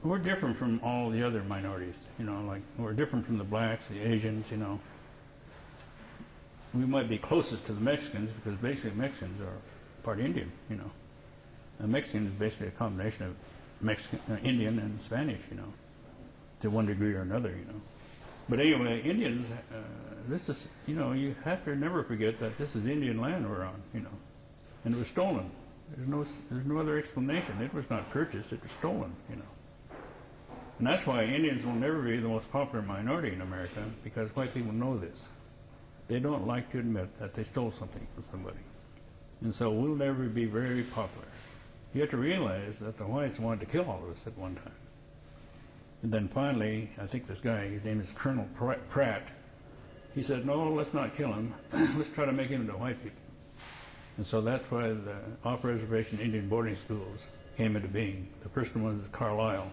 we're different from all the other minorities, you know, like we're different from the blacks, the Asians, you know. We might be closest to the Mexicans because basically Mexicans are part Indian, you know. A Mexican is basically a combination of Mexican, Indian and Spanish, you know, to one degree or another, you know. But anyway, Indians, this is, you know, you have to never forget that this is Indian land we're on, you know, and it was stolen. There's no other explanation. It was not purchased, it was stolen, you know. And that's why Indians will never be the most popular minority in America, because white people know this. They don't like to admit that they stole something from somebody. And so we'll never be very popular. You have to realize that the whites wanted to kill all of us at one time. And then finally, I think this guy, his name is Colonel Pratt, he said, no, let's not kill him. Let's try to make him into white people. And so that's why the off-reservation Indian boarding schools came into being. The first one was Carlisle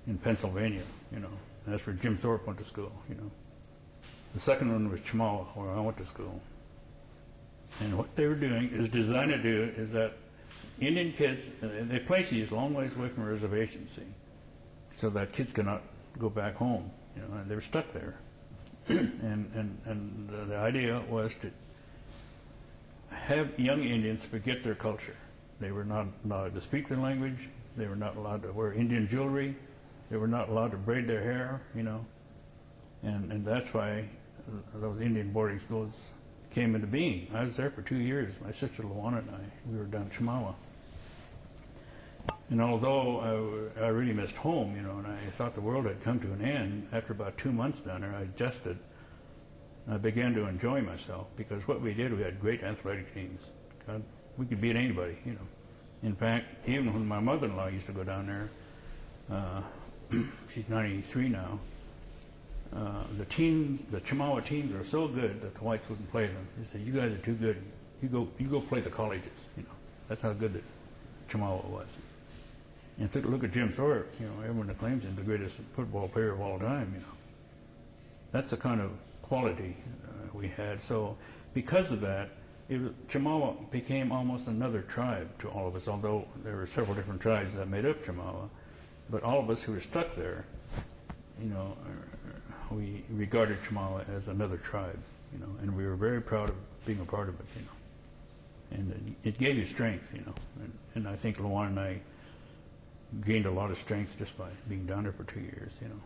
in Pennsylvania, you know. And that's where Jim Thorpe went to school, you know. The second one was Chemawa, where I went to school. And what they were doing is designed to do is that Indian kids, they place these long ways away from reservations, see, so that kids could not go back home, you know, and they were stuck there. and the idea was to have young Indians forget their culture. They were not allowed to speak their language. They were not allowed to wear Indian jewelry. They were not allowed to braid their hair, you know. And that's why those Indian boarding schools came into being. I was there for 2 years. My sister Luana and we were down Chemawa. And although I really missed home, you know, and I thought the world had come to an end, after about 2 months down there, I adjusted. I began to enjoy myself because what we did, we had great athletic teams. God, we could beat anybody, you know. In fact, even when my mother-in-law used to go down there, she's 93 now, the Chemawa teams are so good that the whites wouldn't play them. They said, you guys are too good. You go play the colleges, you know. That's how good the Chemawa was. And look at Jim Thorpe, you know, everyone acclaims him the greatest football player of all time, you know. That's the kind of quality we had. So because of that, Chemawa became almost another tribe to all of us, although there were several different tribes that made up Chemawa. But all of us who were stuck there, you know, we regarded Chemawa as another tribe, you know, and we were very proud of being a part of it, you know. And it gave you strength, you know. And I think Luana and I gained a lot of strength just by being down there for 2 years, you know.